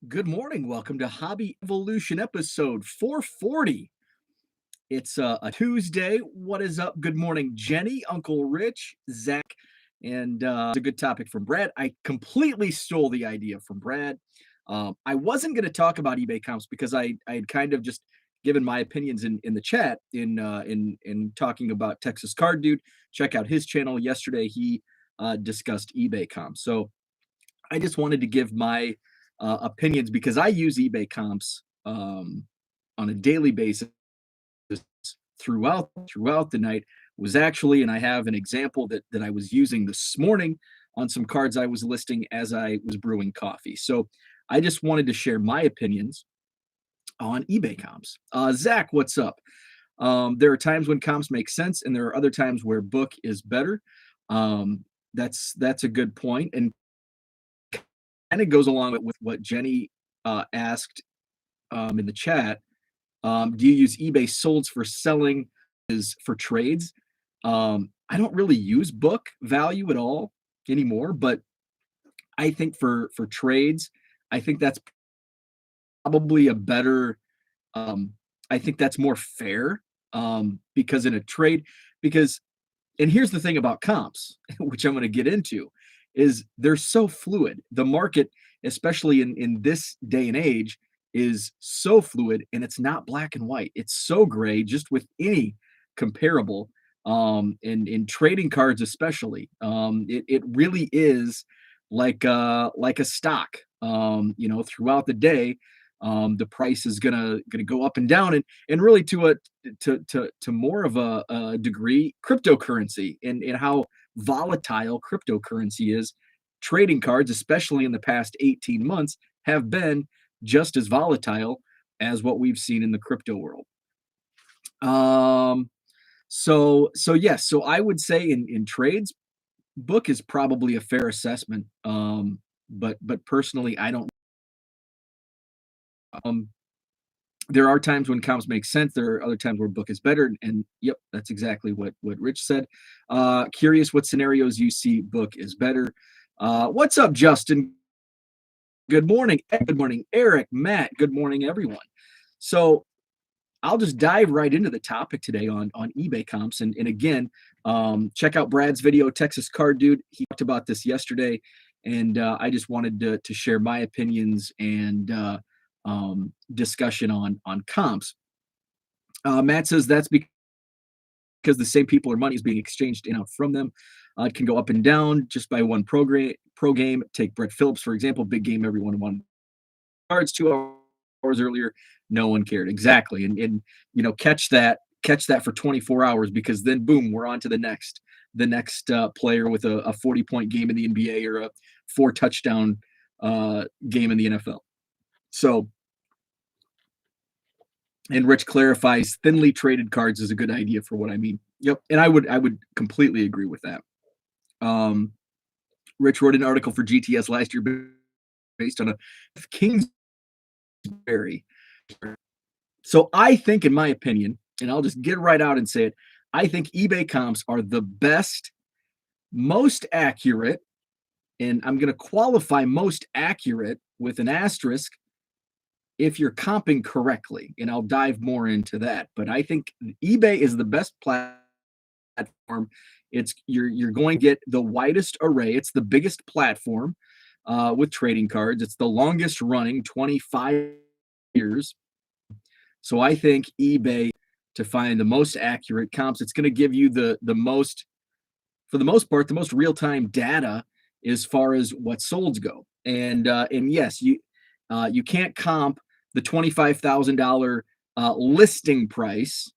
Good morning. Welcome to Hobby Evolution episode 440. It's a Tuesday. What is up? Good morning, Jenny, Uncle Rich, Zach, and it's a good topic from Brad. I completely stole the idea from Brad. I wasn't going to talk about eBay comps because I had kind of just given my opinions in the chat in talking about Texas Card Dude. Check out his channel. Yesterday he discussed eBay comps. So I just wanted to give my opinions because I use eBay comps on a daily basis throughout the night. Was actually, and I have an example that I was using this morning on some cards I was listing as I was brewing coffee. So I just wanted to share my opinions on eBay comps. Zach, what's up? There are times when comps make sense, and there are other times where book is better. That's a good point, and kind of goes along with what Jenny asked in the chat. Do you use eBay solds for selling is for trades? I don't really use book value at all anymore, but I think for trades, I think that's probably a better I think that's more fair because in a trade because and here's the thing about comps, which I'm going to get into, is they're so fluid. The market, especially in this day and age, is so fluid and it's not black and white. It's so gray just with any comparable. In trading cards, especially. It really is like a stock. Throughout the day, the price is gonna go up and down and really to more of a degree cryptocurrency and how volatile cryptocurrency is. Trading cards, especially in the past 18 months, have been just as volatile as what we've seen in the crypto world. So yes, so I would say in trades, book is probably a fair assessment. But personally, I don't. Um, there are times when comps make sense. There are other times where book is better. And yep, that's exactly what Rich said. Curious what scenarios you see book is better. What's up, Justin? Good morning. Good morning, Eric, Matt. Good morning, everyone. So I'll just dive right into the topic today on eBay comps. And again, check out Brad's video, Texas Card Dude. He talked about this yesterday, and I just wanted to share my opinions and discussion on comps. Matt says that's because the same people or money is being exchanged in and out from them. It can go up and down just by one pro game. Take Brett Phillips, for example, big game, everyone won cards 2 hours earlier. No one cared. Exactly. And catch that for 24 hours because then boom, we're on to the next player with a 40-point game in the NBA or a 4 touchdown game in the NFL. So, and Rich clarifies thinly traded cards is a good idea for what I mean. Yep. And I would completely agree with that. Rich wrote an article for GTS last year based on a Kingsbury. So I think, in my opinion, and I'll just get right out and say it, I think eBay comps are the best, most accurate, and I'm going to qualify most accurate with an asterisk if you're comping correctly. And I'll dive more into that. But I think eBay is the best platform. It's you're going to get the widest array. It's the biggest platform with trading cards. It's the longest running, 25 years. So I think eBay to find the most accurate comps, it's going to give you the most, for the most part, the most real time data as far as what solds go. And yes, you can't comp the $25,000 listing price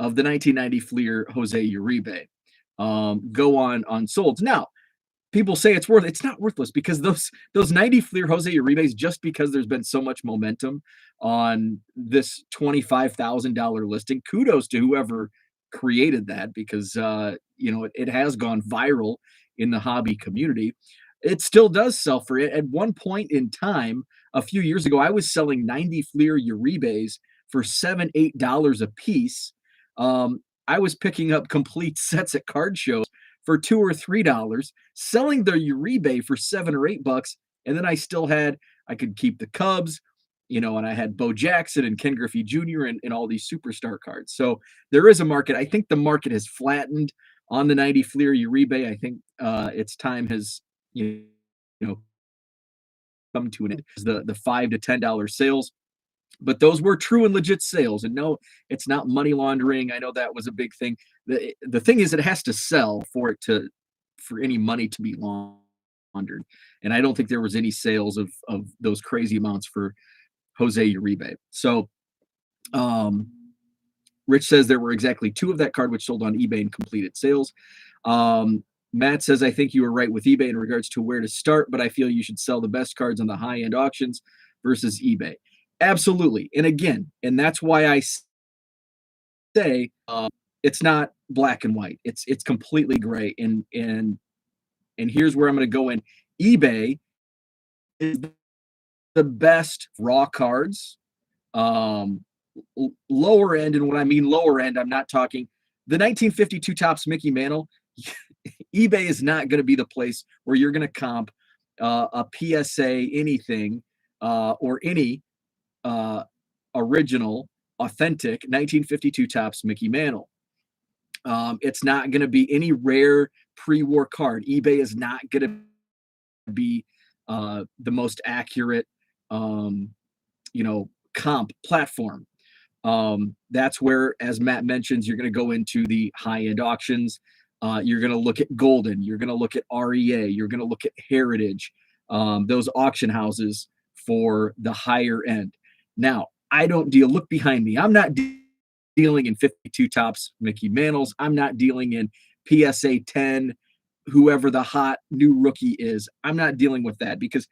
of the 1990 Fleer Jose Uribe. Go on solds. Now, people say it's not worthless because those 90 Fleer Jose Uribes, just because there's been so much momentum on this $25,000 listing, kudos to whoever created that because it has gone viral in the hobby community. It still does sell for it. At one point in time, a few years ago, I was selling 90 Fleer Uribes for $7-8 a piece. I was picking up complete sets at card shows for $2 or $3, selling the Uribe for $7 or $8, and then I still had I could keep the Cubs, and I had Bo Jackson and Ken Griffey Jr. and all these superstar cards. So there is a market. I think the market has flattened on the 90 Fleer Uribe. I think its time has, know, come to an end. The $5 to $10 sales, but those were true and legit sales. And no, it's not money laundering. I know that was a big thing. The thing is, it has to sell for any money to be laundered. And I don't think there was any sales of those crazy amounts for Jose Uribe. So Rich says there were exactly 2 of that card which sold on eBay and completed sales. Matt says, I think you were right with eBay in regards to where to start, but I feel you should sell the best cards on the high-end auctions versus eBay. Absolutely. And again, and that's why I say it's not black and white. It's completely gray. And here's where I'm going to go in. eBay is the best raw cards, lower end. And when I mean lower end, I'm not talking the 1952 Topps Mickey Mantle. eBay is not going to be the place where you're going to comp a PSA anything or any original, authentic 1952 Topps Mickey Mantle. It's not going to be any rare pre-war card. eBay is not going to be the most accurate, comp platform. That's where, as Matt mentions, you're going to go into the high-end auctions. You're going to look at Golden. You're going to look at REA. You're going to look at Heritage, those auction houses for the higher end. Now, I don't deal. Look behind me. I'm not dealing in 52 Topps Mickey Mantles. I'm not dealing in PSA 10, whoever the hot new rookie is. I'm not dealing with that because,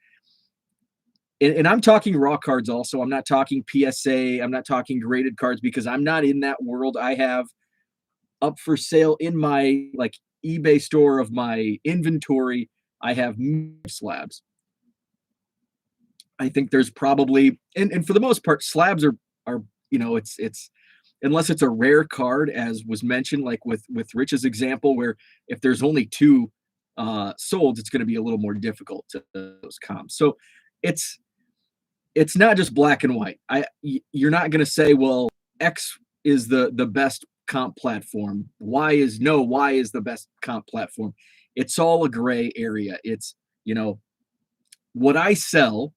and I'm talking raw cards also. I'm not talking PSA. I'm not talking graded cards because I'm not in that world. I have up for sale in my eBay store of my inventory. I have slabs. I think there's probably, and for the most part, slabs are it's unless it's a rare card, as was mentioned, like with Rich's example, where if there's only 2 sold, it's going to be a little more difficult to those comps. So it's not just black and white. You're not going to say, well, X is the best comp platform. Y is the best comp platform. It's all a gray area. It's, what I sell,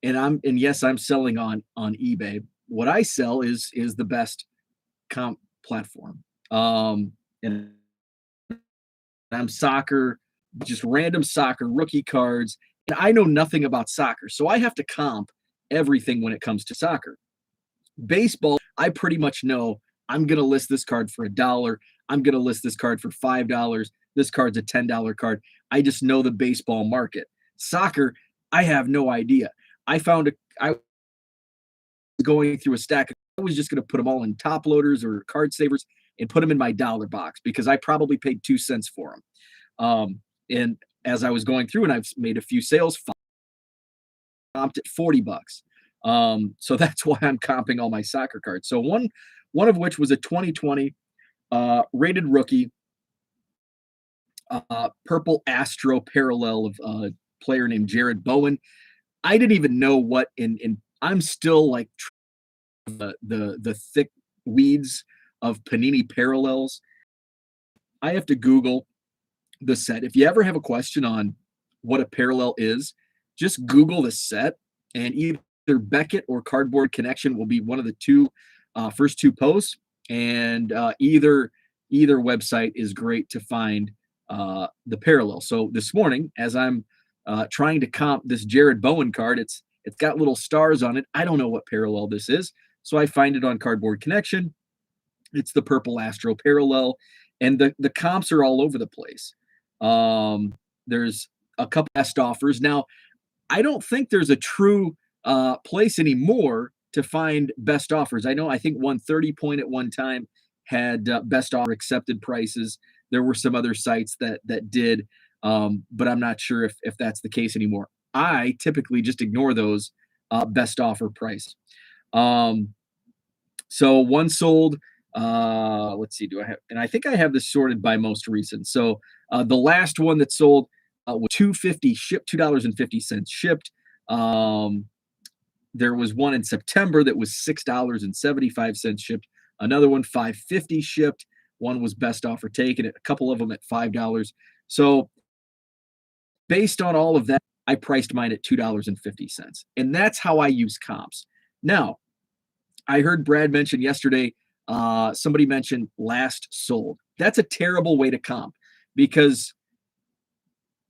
and yes, I'm selling on eBay. What I sell is the best comp platform. And I'm soccer, just random soccer rookie cards. And I know nothing about soccer, so I have to comp everything when it comes to soccer. Baseball, I pretty much know I'm going to list this card for $1. I'm going to list this card for $5. This card's a $10 card. I just know the baseball market. Soccer, I have no idea. I was going through a stack. I was just going to put them all in top loaders or card savers and put them in my dollar box because I probably paid 2 cents for them. And as I was going through, and I've made a few sales, comped at $40. So that's why I'm comping all my soccer cards. So one of which was a 2020 rated rookie, purple Astro parallel of a player named Jared Bowen. I didn't even know what in I'm still like the thick weeds of Panini parallels. I have to Google the set. If you ever have a question on what a parallel is, just Google the set, and either Beckett or Cardboard Connection will be one of the first 2 posts, and either website is great to find the parallel. So this morning, as I'm trying to comp this Jared Bowen card, it's got little stars on it. I don't know what parallel this is, so I find it on Cardboard Connection. It's the purple Astro parallel, and the comps are all over the place. There's a couple best offers. Now, I don't think there's a true place anymore to find best offers. I think 130 Point at one time had best offer accepted prices. There were some other sites that did, but I'm not sure if that's the case anymore. I typically just ignore those best offer price. So one sold. Let's see. Do I have? And I think I have this sorted by most recent. So the last one that sold was $2.50 shipped, $2.50 shipped. Um, there was one in September that was $6.75 shipped. Another one, 5.50 shipped. One was best offer taken. A couple of them at $5. So based on all of that, I priced mine at $2.50. And that's how I use comps. Now, I heard Brad mention yesterday, somebody mentioned last sold. That's a terrible way to comp because,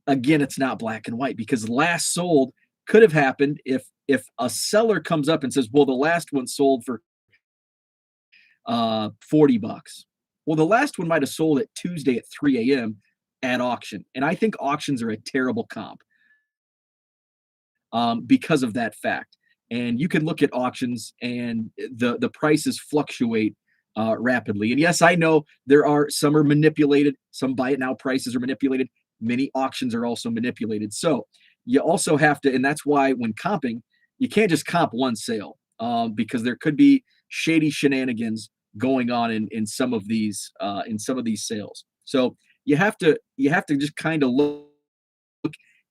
again, it's not black and white because last sold could have happened if a seller comes up and says, well, the last one sold for $40. Well, the last one might have sold at Tuesday at 3 a.m. at auction. And I think auctions are a terrible comp because of that fact. And you can look at auctions and the prices fluctuate rapidly. And yes, I know there are some are manipulated, some buy it now prices are manipulated. Many auctions are also manipulated. So you also have to, and that's why when comping, you can't just comp one sale because there could be shady shenanigans going on in some of these sales. So you have to just kind of look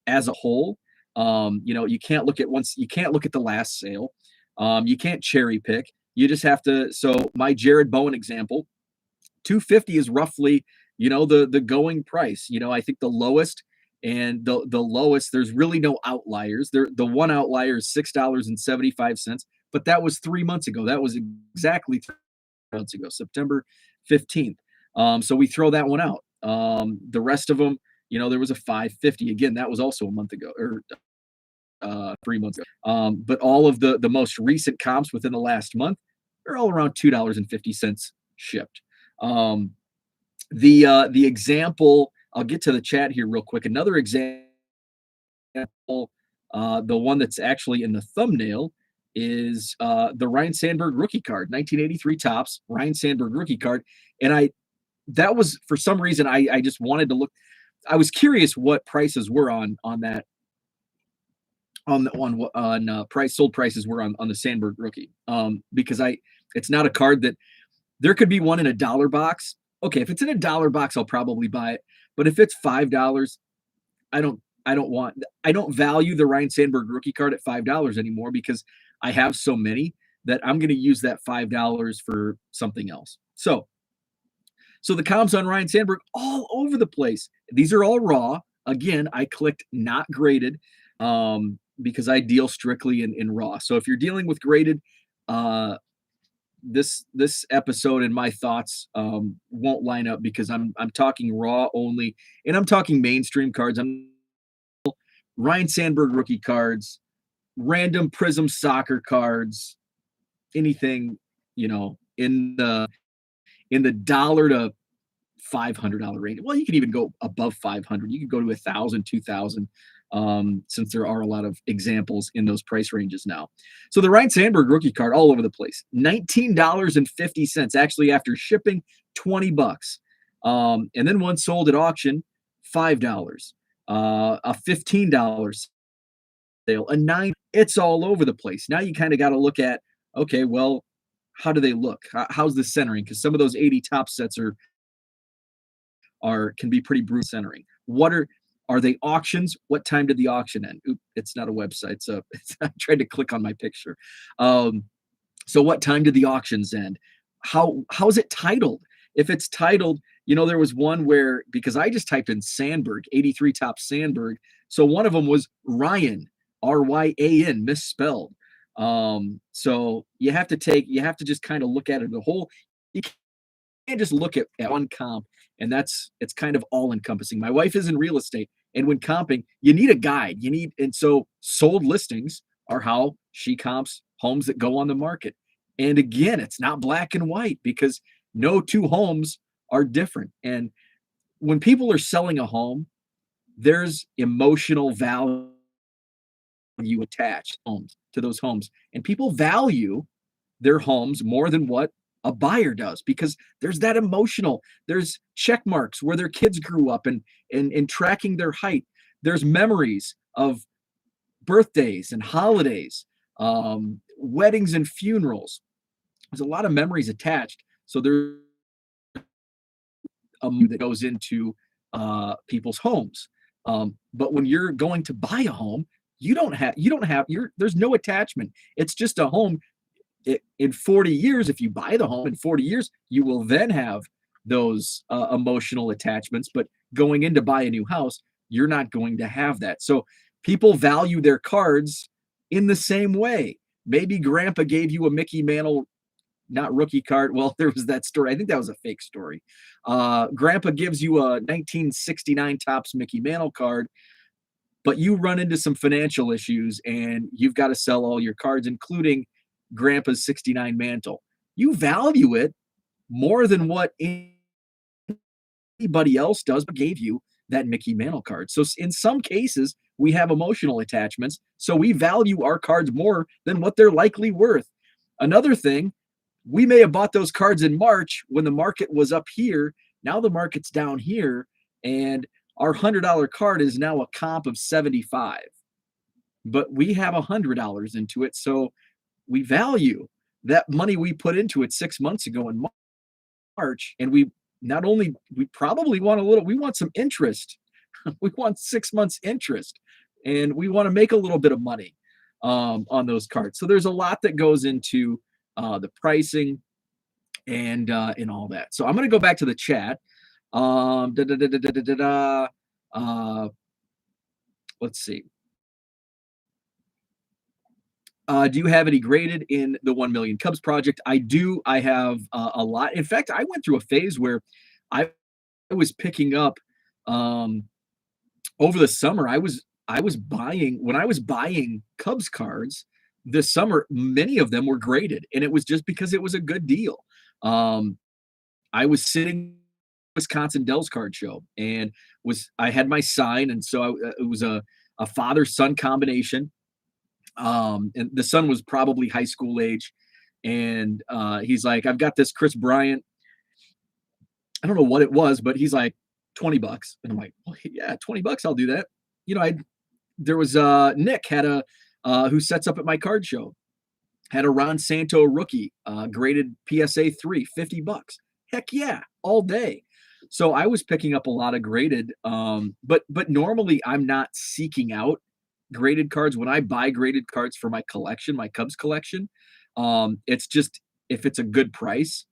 as a whole. You can't look at you can't look at the last sale. You can't cherry pick. You just have to. So my Jared Bowen example, 250 is roughly, the going price. I think the lowest and the lowest, there's really no outliers. The one outlier is $6.75, but that was 3 months ago. That was exactly 3 months ago, September 15th. So we throw that one out. The rest of them, there was a 550. Again, that was also a month ago or 3 months ago. But all of the most recent comps within the last month are all around $2.50 shipped. The example, I'll get to the chat here real quick. Another example, the one that's actually in the thumbnail is the Ryne Sandberg rookie card, 1983 Topps Ryne Sandberg rookie card. And that was, for some reason, I just wanted to look. I was curious what prices were on that sold prices were on the Sandberg rookie. Because it's not a card that there could be one in a dollar box. Okay, if it's in a dollar box, I'll probably buy it. But if it's $5, I don't value the Ryne Sandberg rookie card at $5 anymore because I have so many that I'm going to use that $5 for something else. So the comps on Ryne Sandberg all over the place. These are all raw. Again, I clicked not graded because I deal strictly in raw. So if you're dealing with graded, this episode and my thoughts won't line up because I'm talking raw only, and I'm talking mainstream cards. I'm Ryne Sandberg rookie cards, random Prism soccer cards, anything in the dollar to $500 range. Well, you can even go above 500. You can go to 1,000, 2,000, since there are a lot of examples in those price ranges now. So the Ryne Sandberg rookie card all over the place. $19.50 actually after shipping, $20. And then one sold at auction, $5. A $15 sale, a $9. It's all over the place. Now you kind of got to look at, okay, well, how do they look? How's the centering? Because some of those 80 top sets can be pretty brutal centering. What are they auctions? What time did the auction end? Oop, it's not a website, so I tried to click on my picture. So what time did the auctions end? How's it titled? If it's titled, there was one where, because I just typed in Sandberg, 83 Topps Sandberg. So one of them was Ryan, Ryan, misspelled. So you have to just kind of look at it the whole. You can't just look at one comp, and it's kind of all encompassing. My wife is in real estate, and when comping, you need a guide. And so sold listings are how she comps homes that go on the market. And again, it's not black and white because no two homes are different. And when people are selling a home, there's emotional value attached to those homes, and people value their homes more than what a buyer does because there's that there's check marks where their kids grew up and tracking their height. There's memories of birthdays and holidays, weddings and funerals. There's a lot of memories attached. So there's that goes into people's homes. But when you're going to buy a home, there's no attachment. It's just a home. In 40 years, if you buy the home in 40 years, you will then have those emotional attachments. But going in to buy a new house, you're not going to have that. So people value their cards in the same way. Maybe grandpa gave you a Mickey Mantle, not rookie card. Well, there was that story. I think that was a fake story. Grandpa gives you a 1969 Topps Mickey Mantle card, but you run into some financial issues and you've got to sell all your cards, including grandpa's 69 mantle. You value it more than what anybody else does, but gave you that Mickey Mantle card. So in some cases, we have emotional attachments. So we value our cards more than what they're likely worth. Another thing, we may have bought those cards in March when the market was up here. Now the market's down here, and our $100 card is now a comp of 75. But we have $100 into it. So we value that money we put into it 6 months ago in March. And we probably want we want some interest. We want 6 months interest, and we want to make a little bit of money on those cards. So there's a lot that goes into the pricing and all that. So I'm going to go back to the chat. Let's see. Do you have any graded in the 1 Million Cubs project? I do. I have a lot. In fact, I went through a phase where I was picking up over the summer. I was buying Cubs cards this summer. Many of them were graded, and it was just because it was a good deal. I was sitting Wisconsin Dells card show, and I had my sign, and so it was a father-son combination. And the son was probably high school age, and he's like, I've got this Chris Bryant. I don't know what it was, but he's like, $20. And I'm like, well, yeah, $20, I'll do that. There was Nick had who sets up at my card show, had a Ron Santo rookie, graded PSA 3, $50. Heck yeah, all day. So I was picking up a lot of graded, but normally I'm not seeking out graded cards. When I buy graded cards for my collection, my Cubs collection, it's just if it's a good price.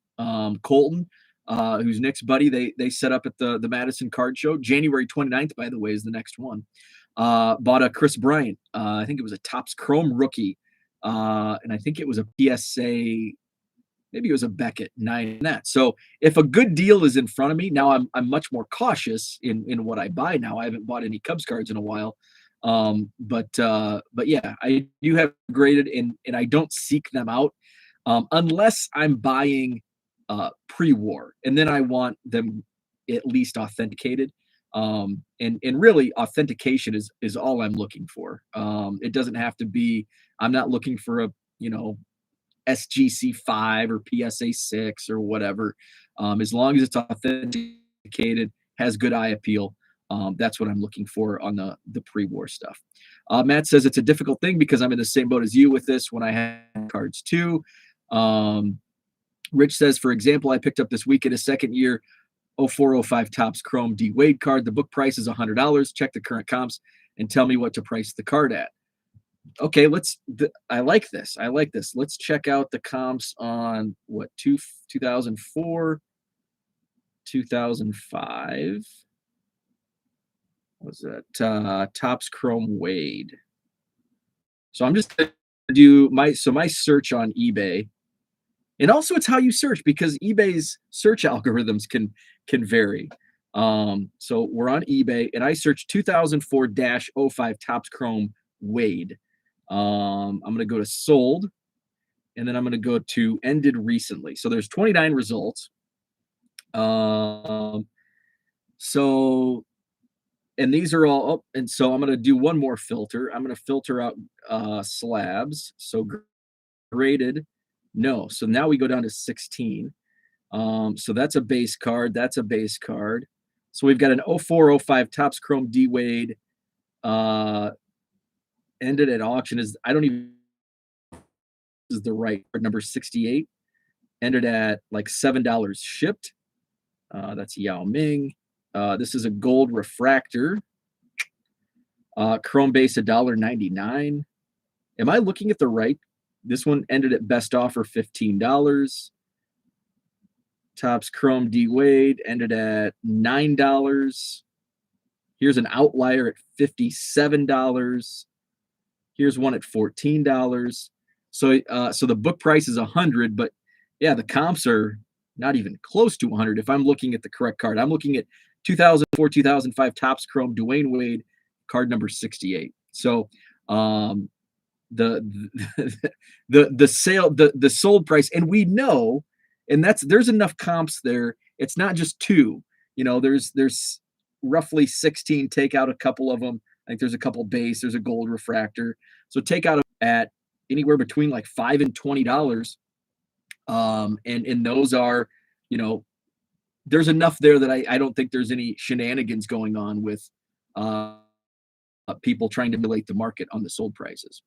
Colton, who's Nick's buddy, they set up at the Madison Card Show. January 29th, by the way, is the next one. Bought a Chris Bryant. I think it was a Topps Chrome rookie. And I think it was a PSA, maybe it was a Beckett 9 that. So if a good deal is in front of me, now I'm much more cautious in what I buy now. I haven't bought any Cubs cards in a while. But yeah, I do have graded, and I don't seek them out unless I'm buying pre-war, and then I want them at least authenticated. And really authentication is all I'm looking for. It doesn't have to be, I'm not looking for a, SGC 5 or PSA 6 or whatever. As long as it's authenticated, has good eye appeal. That's what I'm looking for on the pre-war stuff. Matt says it's a difficult thing because I'm in the same boat as you with this when I have cards too. Rich says, for example, I picked up this weekend a second year 0405 Topps Chrome D Wade card. The book price is $100. Check the current comps and tell me what to price the card at. Okay, I like this. Let's check out the comps on 2004, 2005. What was that? Topps Chrome Wade. So I'm just going to do my search on eBay. And also it's how you search, because eBay's search algorithms can vary. So we're on eBay, and I searched 2004-05 Topps Chrome Wade. I'm going to go to sold, and then I'm going to go to ended recently. So there's 29 results. So, and these are all up. And so I'm going to do one more filter. I'm going to filter out slabs. So graded, no. So now we go down to 16. So that's a base card. That's a base card. So we've got an 0405 Topps Chrome D Wade. Ended at auction is, I don't even, is the right number 68. Ended at like $7 shipped. That's Yao Ming. This is a gold refractor. Chrome base $1.99. Am I looking at the right? This one ended at best offer $15. Topps Chrome D Wade ended at $9. Here's an outlier at $57. Here's one at $14. So the book price is 100, but yeah, the comps are not even close to 100 if I'm looking at the correct card. I'm looking at 2004, 2005 Topps Chrome Dwayne Wade, card number 68. So the the sold price, and we know, and there's enough comps there. It's not just two. There's roughly 16. Take out a couple of them. I think there's a couple base. There's a gold refractor. So take out at anywhere between like $5 and $20. And those are, there's enough there that I don't think there's any shenanigans going on with people trying to manipulate the market on the sold prices.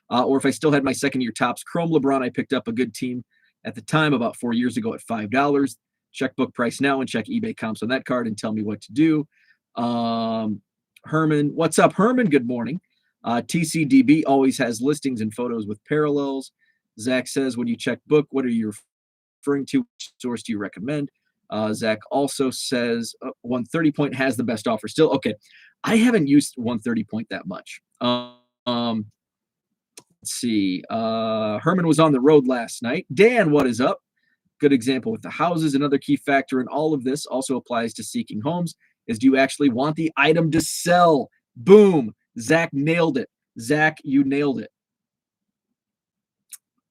Or if I still had my second year Topps Chrome LeBron, I picked up a good team at the time about 4 years ago at $5. Check book price now and check eBay comps on that card and tell me what to do. Herman, what's up, Herman? Good morning. TCDB always has listings and photos with parallels. Zach says, when you check book, what are you referring to? Which source do you recommend? Zach also says 130 point has the best offer still. Okay. I haven't used 130 point that much. Let's see. Herman was on the road last night. Dan, what is up? Good example with the houses. Another key factor in all of this also applies to seeking homes is, do you actually want the item to sell? Boom. Zach nailed it. Zach, you nailed it.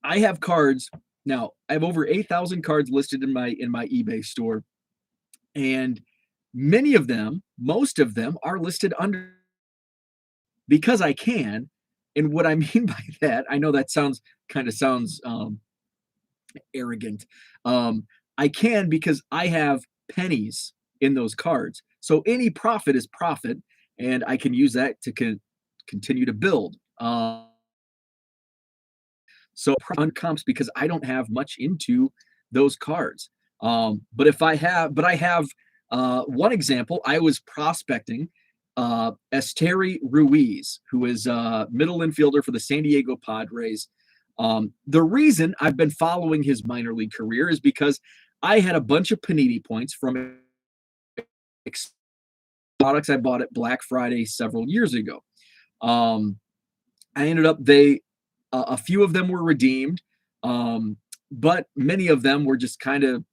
I have cards now. I have over 8,000 cards listed in my eBay store, and many of them, most of them, are listed under because I can. And what I mean by that, I know that sounds arrogant. I can because I have pennies in those cards, so any profit is profit, and I can use that to continue to build. So on comps because I don't have much into those cards. But I have one example. I was prospecting Esteury Ruiz, who is a middle infielder for the San Diego Padres. The reason I've been following his minor league career is because I had a bunch of Panini points from products I bought at Black Friday several years ago. I ended up a few of them were redeemed, but many of them were just kind of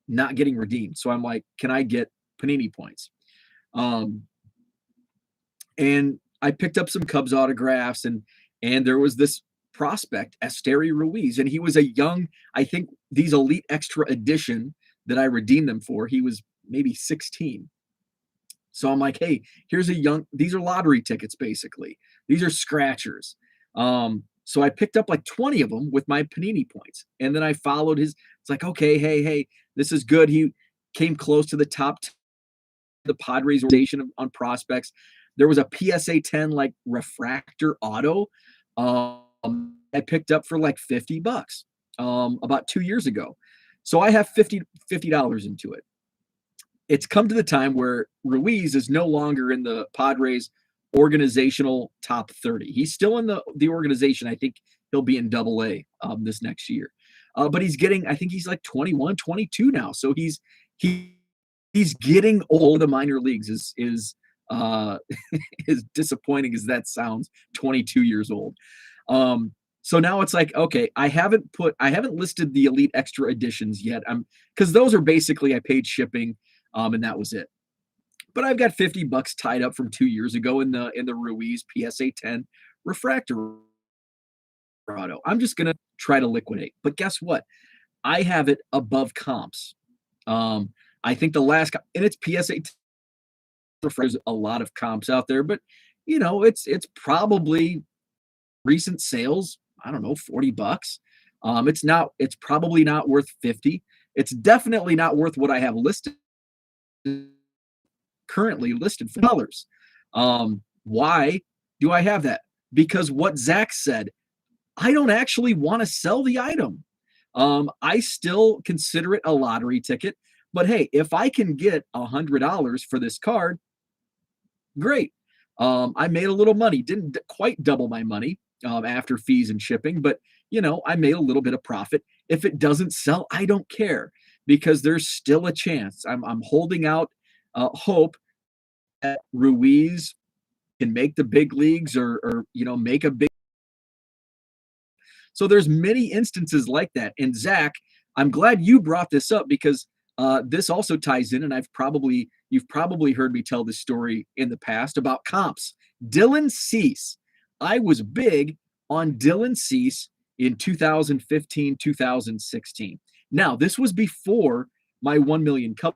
not getting redeemed. So I'm like, can I get Panini points? And I picked up some Cubs autographs, and there was this prospect, Esteury Ruiz, and he was a young, I think these Elite Extra Edition that I redeemed them for, he was maybe 16. So I'm like, hey, these are lottery tickets, basically. These are scratchers. So I picked up like 20 of them with my Panini points. And then I followed it's like, okay, hey, this is good. He came close to the top the Padres organization on prospects. There was a PSA 10 like refractor auto I picked up for like $50 about 2 years ago. So I have $50 into it. It's come to the time where Ruiz is no longer in the Padres organizational top 30. He's still in the organization. I think he'll be in AA this next year. But he's getting, I think he's like 21, 22 now. So he's getting old. The minor leagues is as disappointing as that sounds, 22 years old. So now it's like, okay, I haven't listed the Elite Extra Editions yet. Because those are basically, I paid shipping, and that was it. But I've got $50 tied up from 2 years ago in the Ruiz PSA 10 refractor auto. I'm just gonna try to liquidate. But guess what? I have it above comps. I think the last, and it's PSA 10. There's a lot of comps out there, but it's probably recent sales. I don't know, $40. It's probably not worth 50. It's definitely not worth what I have currently listed for dollars. Why do I have that? Because what Zach said, I don't actually want to sell the item. I still consider it a lottery ticket, but hey, if I can get $100 for this card, great. I made a little money, didn't quite double my money after fees and shipping, but I made a little bit of profit. If it doesn't sell, I don't care because there's still a chance. I'm holding out hope that Ruiz can make the big leagues or make a big. So there's many instances like that. And Zach, I'm glad you brought this up because this also ties in, and you've probably heard me tell this story in the past about comps. Dylan Cease. I was big on Dylan Cease in 2015, 2016. Now, this was before my 1 million Cubs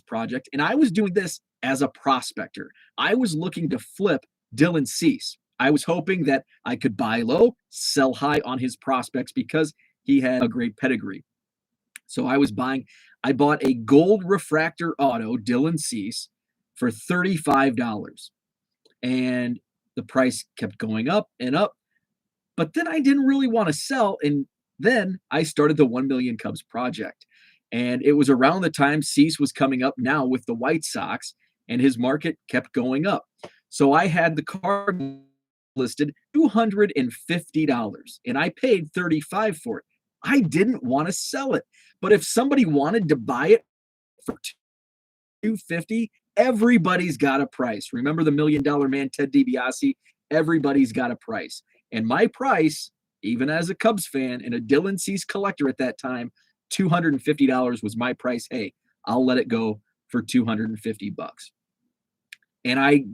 project, and I was doing this as a prospector. I was looking to flip Dylan Cease. I was hoping that I could buy low, sell high on his prospects because he had a great pedigree. So I bought a gold refractor auto, Dylan Cease, for $35. And the price kept going up and up. But then I didn't really want to sell. And then I started the 1 million Cubs project. And it was around the time Cease was coming up now with the White Sox, and his market kept going up. So I had the card listed $250 and I paid $35 for it. I didn't want to sell it. But if somebody wanted to buy it for $250, everybody's got a price. Remember the $1 Million Man, Ted DiBiase? Everybody's got a price. And my price, even as a Cubs fan and a Dylan Cease collector at that time, $250 was my price. Hey, I'll let it go for $250. And I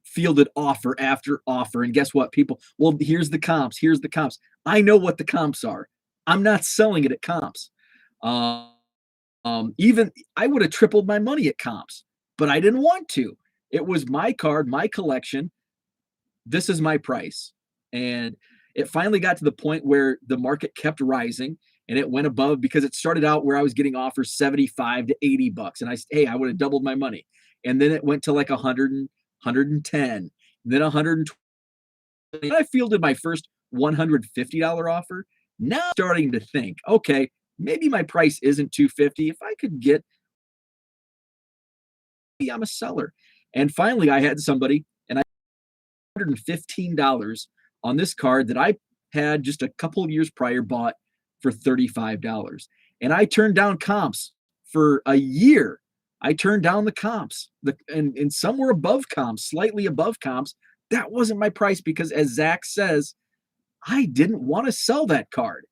fielded offer after offer. And guess what, people? Well, here's the comps. Here's the comps. I know what the comps are. I'm not selling it at comps. Even I would have tripled my money at comps, but I didn't want to. It was my card, my collection. This is my price. And it finally got to the point where the market kept rising and it went above because it started out where I was getting offers 75 to $80. And I would have doubled my money. And then it went to like 100, 110, then 120. And I fielded my first $150 offer. Now I'm starting to think, okay, maybe my price isn't $250. If I could get, maybe I'm a seller. And finally, I had somebody, and I $115 on this card that I had just a couple of years prior bought for $35. And I turned down comps for a year. I turned down the comps, and some were above comps, slightly above comps. That wasn't my price because, as Zach says, I didn't want to sell that card.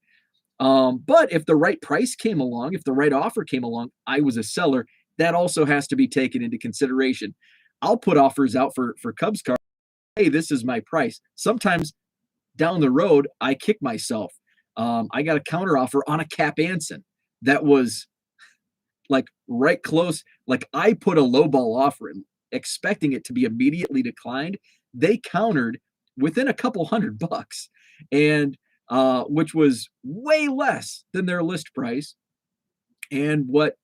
But if the right price came along, if the right offer came along, I was a seller. That also has to be taken into consideration. I'll put offers out for Cubs cards. Hey, this is my price. Sometimes down the road, I kick myself. I got a counter offer on a Cap Anson that was like right close. Like I put a low ball offer in, expecting it to be immediately declined. They countered within a couple $100, and which was way less than their list price and what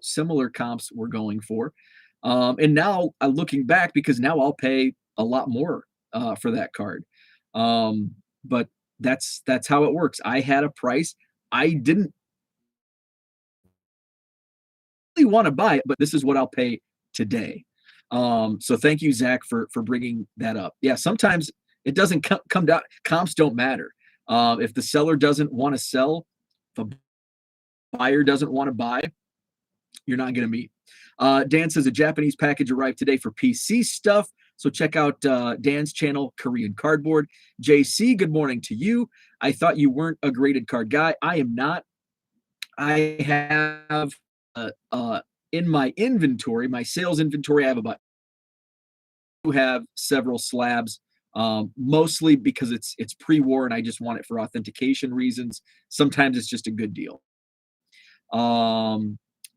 similar comps were going for. And now looking back, because now I'll pay a lot more for that card. But that's how it works. I had a price. I didn't really want to buy it, but this is what I'll pay today. So thank you, Zach, for bringing that up. Yeah, sometimes it doesn't come down. Comps don't matter. If the seller doesn't want to sell, if a buyer doesn't want to buy, you're not going to meet. Dan says a Japanese package arrived today for PC stuff. So check out Dan's channel, Korean Cardboard. JC, good morning to you. I thought you weren't a graded card guy. I am not. I have in my inventory, my sales inventory, I have several slabs, mostly because it's pre-war and I just want it for authentication reasons. Sometimes it's just a good deal.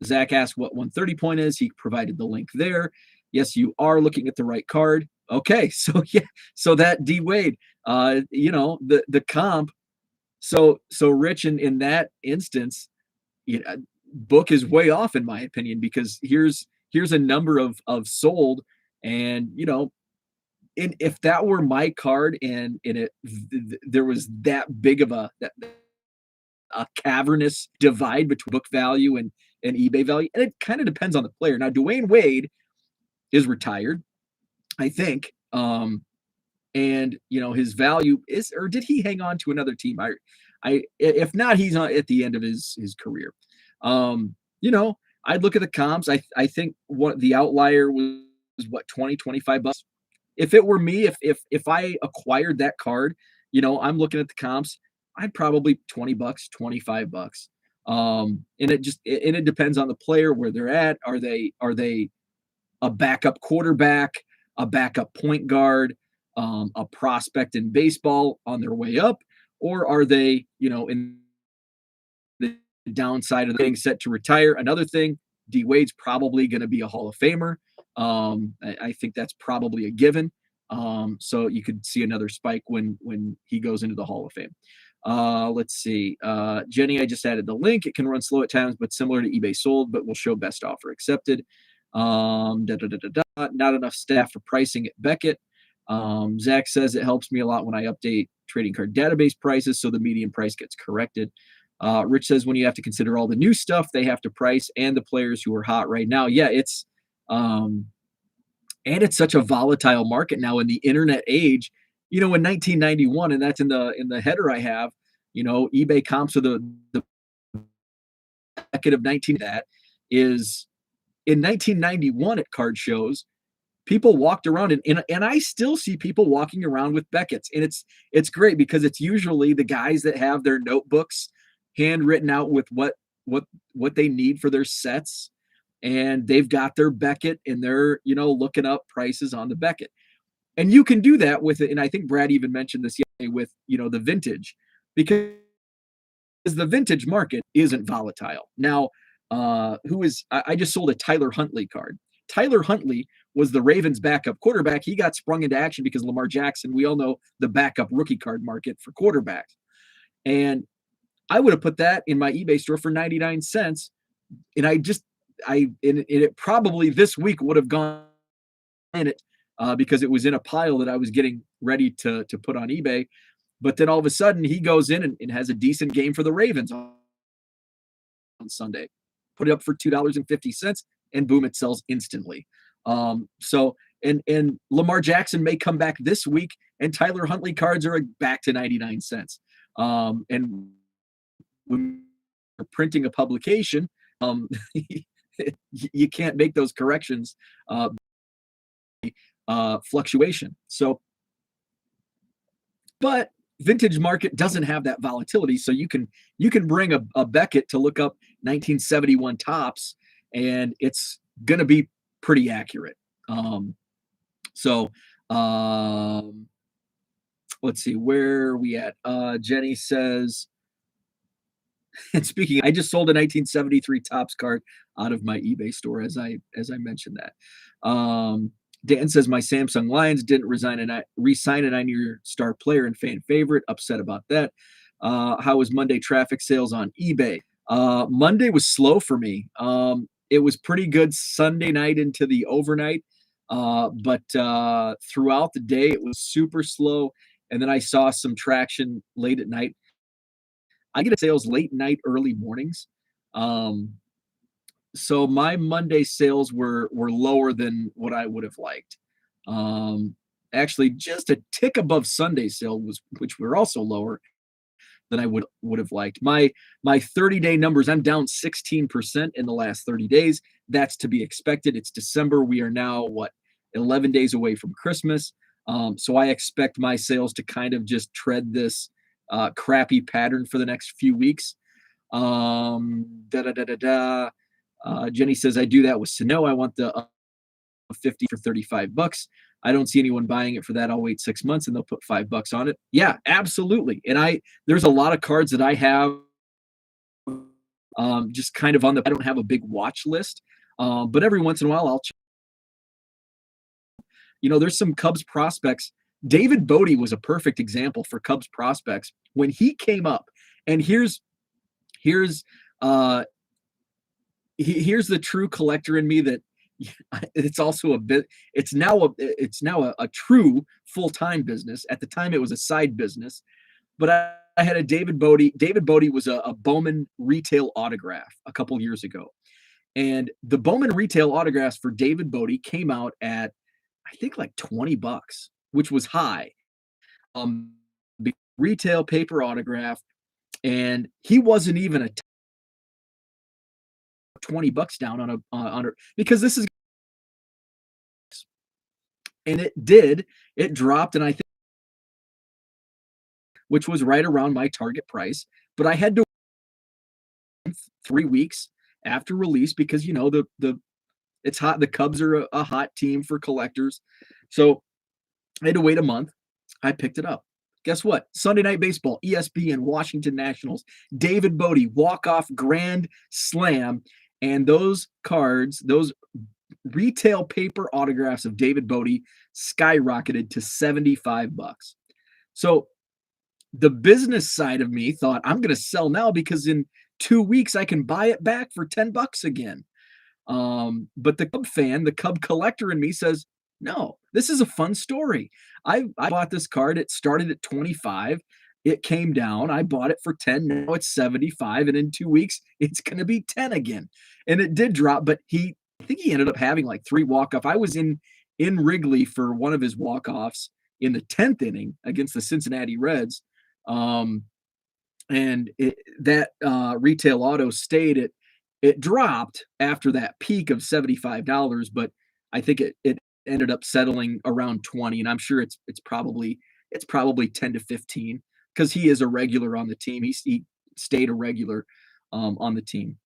Zach asked what 130 point is. He provided the link there. Yes, you are looking at the right card. Okay, so yeah, so that D Wade, the comp. So Rich, in that instance, book is way off in my opinion, because here's a number of sold, and if that were my card and there was that big of a cavernous divide between book value and eBay value, and it kind of depends on the player. Now Dwayne Wade is retired. I think. And his value is, or did he hang on to another team? If not, he's on at the end of his career. You know, I'd look at the comps. I think what the outlier was what 20, 25 bucks. If it were me, if I acquired that card, I'm looking at the comps. I'd probably $20, $25. And it depends on the player where they're at. Are they a backup quarterback, a backup point guard, a prospect in baseball on their way up, or are they, in the downside of getting set to retire? Another thing, D Wade's probably going to be a Hall of Famer. I think that's probably a given. So you could see another spike when he goes into the Hall of Fame. Let's see. Jenny, I just added the link. It can run slow at times, but similar to eBay sold, but will show best offer accepted. Not enough staff for pricing at Beckett. Zach says it helps me a lot when I update trading card database prices so the median price gets corrected. Rich says when you have to consider all the new stuff they have to price and the players who are hot right now. Yeah, it's such a volatile market now in the internet age. In 1991, and that's in the header I have. eBay comps of the decade of 19. That is in 1991 at card shows. People walked around and I still see people walking around with Beckett's, and it's great because it's usually the guys that have their notebooks handwritten out with what they need for their sets, and they've got their Beckett and they're looking up prices on the Beckett. And you can do that with it, and I think Brad even mentioned this yesterday with the vintage, because the vintage market isn't volatile. Now, I just sold a Tyler Huntley card. Tyler Huntley was the Ravens' backup quarterback. He got sprung into action because Lamar Jackson, we all know the backup rookie card market for quarterbacks. And I would have put that in my eBay store for 99 cents. And it probably this week would have gone in it because it was in a pile that I was getting ready to put on eBay. But then all of a sudden he goes in and has a decent game for the Ravens on Sunday. Put it up for $2.50 and boom, it sells instantly. And Lamar Jackson may come back this week and Tyler Huntley cards are back to 99 cents. And when you're printing a publication, you can't make those corrections fluctuation. So, but vintage market doesn't have that volatility. So you can bring a Beckett to look up 1971 tops, and it's going to be pretty accurate. So let's see, where are we at? Jenny says, and speaking, I just sold a 1973 tops card out of my eBay store as I mentioned that. Dan says my Samsung Lions didn't re-sign a 9-year star player and fan favorite. Upset about that. How was Monday traffic sales on eBay? Monday was slow for me. It was pretty good Sunday night into the overnight, but throughout the day it was super slow. And then I saw some traction late at night. I get sales late night, early mornings. So my Monday sales were lower than what I would have liked. Actually, just a tick above Sunday sale which were also lower than I would have liked. My 30-day numbers, I'm down 16% in the last 30 days. That's to be expected. It's December. We are now 11 days away from Christmas. So I expect my sales to kind of just tread this crappy pattern for the next few weeks. Jenny says I do that with Sano. I want the 50 for $35. I don't see anyone buying it for that. I'll wait 6 months and they'll put $5 on it. Yeah, absolutely. And there's a lot of cards that I have just kind of I don't have a big watch list, but every once in a while I'll check. There's some Cubs prospects. David Bodie was a perfect example for Cubs prospects when he came up. And here's the true collector in me that it's also it's now a true full-time business. At the time it was a side business, but I had a David Bodie. David Bodie was a Bowman retail autograph a couple years ago. And the Bowman retail autographs for David Bodie came out at, I I think like 20 bucks, which was high. Retail paper autograph, and he wasn't even a 20 bucks down on a because this is and it dropped, and I think which was right around my target price, but I had to 3 weeks after release because the it's hot. The Cubs are a hot team for collectors, so I had to wait a month. I picked it up. Guess what? Sunday Night Baseball, ESPN, Washington Nationals, David Bodie, walk-off grand slam, and those cards, those retail paper autographs of David Bodie skyrocketed to 75 bucks. So the business side of me thought I'm going to sell now because in 2 weeks I can buy it back for 10 bucks again. But the Cub fan, the Cub collector in me says, no, this is a fun story. I bought this card. It started at 25. It came down. I bought it for 10. Now it's 75. And in 2 weeks, it's going to be 10 again. And it did drop, but I think he ended up having like 3 walk-off. I was in Wrigley for one of his walk-offs in the 10th inning against the Cincinnati Reds. And that retail auto stayed at it dropped after that peak of $75, but I think it ended up settling around 20, and I'm sure it's probably 10 to 15 because he is a regular on the team. He stayed a regular on the team.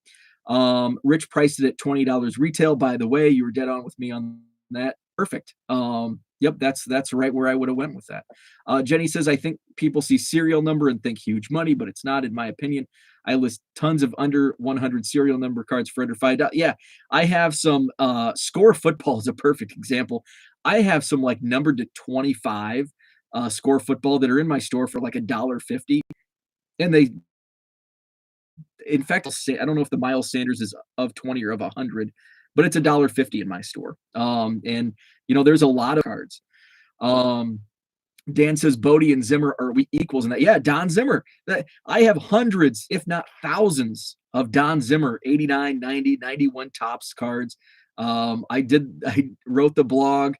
Rich priced it at $20 retail. By the way, you were dead on with me on that. Perfect. Yep, that's right where I would have went with that. Jenny says, I think people see serial number and think huge money, but it's not, in my opinion. I list tons of under 100 serial number cards for under $5. Yeah, I have some Score Football is a perfect example. I have some like numbered to 25 Score Football that are in my store for like $1.50. And in fact, I don't know if the Miles Sanders is of 20 or of 100, but it's $1.50 in my store. And there's a lot of cards. Dan says Bodie and Zimmer are we equals in that? Yeah, Don Zimmer. I have hundreds, if not thousands, of Don Zimmer 89, 90, 91 Topps cards. I wrote the blog.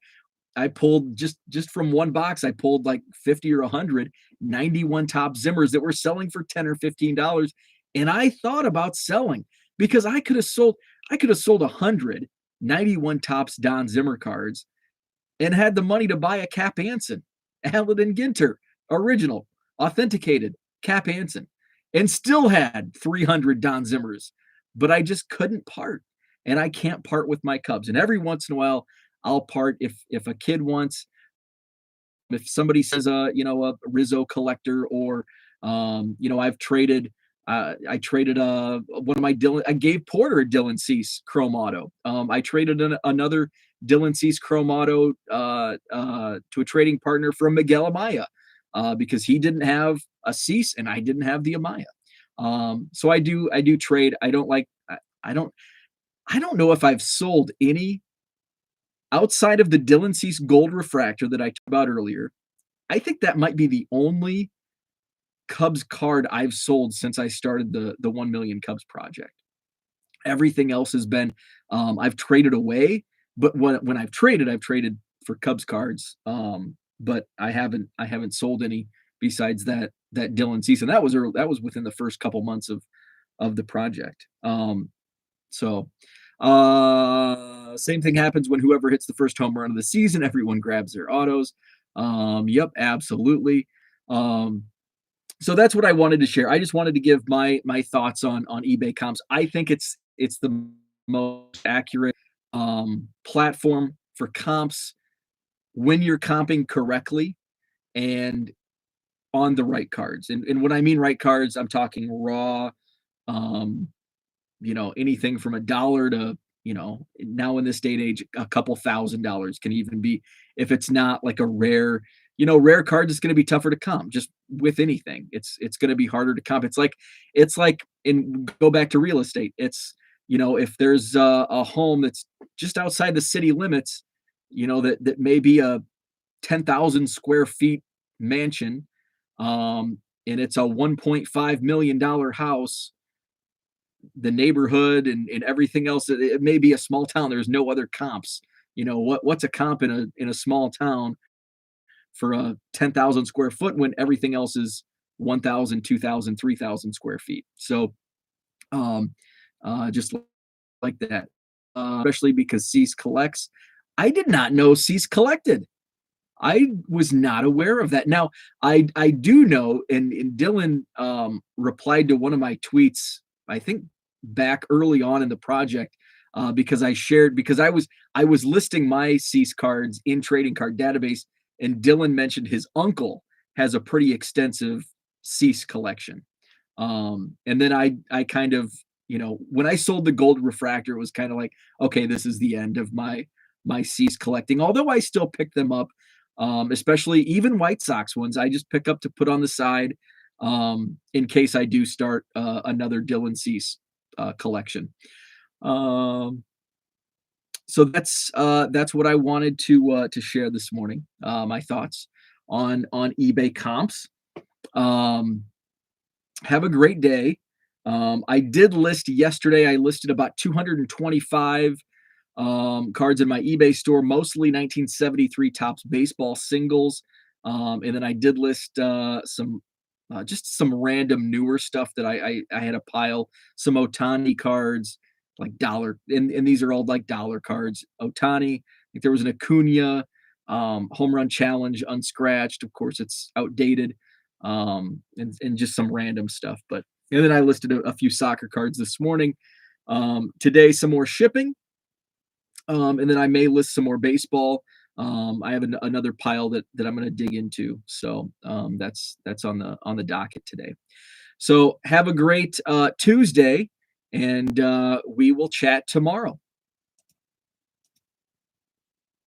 I pulled just from one box. I pulled like 50 or 100 91 Topps Zimmers that were selling for $10 or $15, and I thought about selling because I could have sold 100 91 Topps Don Zimmer cards and had the money to buy a Cap Anson, Allen Ginter, original, authenticated Cap Anson, and still had 300 Don Zimmers, but I just couldn't part, and I can't part with my Cubs. And every once in a while, I'll part if a kid wants, if somebody says a Rizzo collector, or I've traded. I traded one of my Dylan. I gave Porter a Dylan Cease Chrome Auto. I traded another Dylan Cease Chrome Auto to a trading partner from Miguel Amaya because he didn't have a Cease and I didn't have the Amaya. So I do trade. I don't know if I've sold any outside of the Dylan Cease Gold Refractor that I talked about earlier. I think that might be the only Cubs card I've sold since I started the 1 million Cubs project. Everything else has been I've traded away, but when I've traded for Cubs cards. But I haven't sold any besides that Dylan Cease, and that was within the first couple months of the project. So same thing happens when whoever hits the first home run of the season, everyone grabs their autos. Yep, absolutely. So that's what I wanted to share. I just wanted to give my thoughts on eBay comps. I think it's the most accurate platform for comps when you're comping correctly and on the right cards. And when I mean right cards, I'm talking raw, anything from $1 to, now in this day and age, a couple $1,000 can even be, if it's not like a rare cards, it's going to be tougher to comp just with anything. It's going to be harder to comp. It's like go back to real estate. It's, if there's a home that's just outside the city limits, that may be a 10,000 square feet mansion, and it's a $1.5 million house, the neighborhood and everything else, it may be a small town. There's no other comps what's a comp in a small town for a 10,000 square foot when everything else is 1,000, 2,000, 3,000 square feet. So um, just like that, especially because Cease collects. I did not know Cease collected. I was not aware of that. Now, I do know, and Dylan replied to one of my tweets, I think back early on in the project, because I was listing my Cease cards in Trading Card Database, and Dylan mentioned his uncle has a pretty extensive Cease collection. And then I kind of, when I sold the gold refractor, it was kind of like, okay, this is the end of my Cease collecting. Although I still pick them up, especially even White Sox ones, I just pick up to put on the side in case I do start another Dylan Cease collection. Um, so that's what I wanted to share this morning. My thoughts on eBay comps. Um, have a great day. I did list yesterday. I listed about 225 cards in my eBay store, mostly 1973 Topps baseball singles. And then I did list some just some random newer stuff that I had a pile, some Ohtani cards, like dollar, and these are all like dollar cards. Ohtani, I think there was an Acuna home run challenge unscratched. Of course, it's outdated, and just some random stuff. But and then I listed a few soccer cards this morning. Today, some more shipping. And then I may list some more baseball. I have another pile that I'm going to dig into. So that's on the docket today. So have a great Tuesday, and we will chat tomorrow.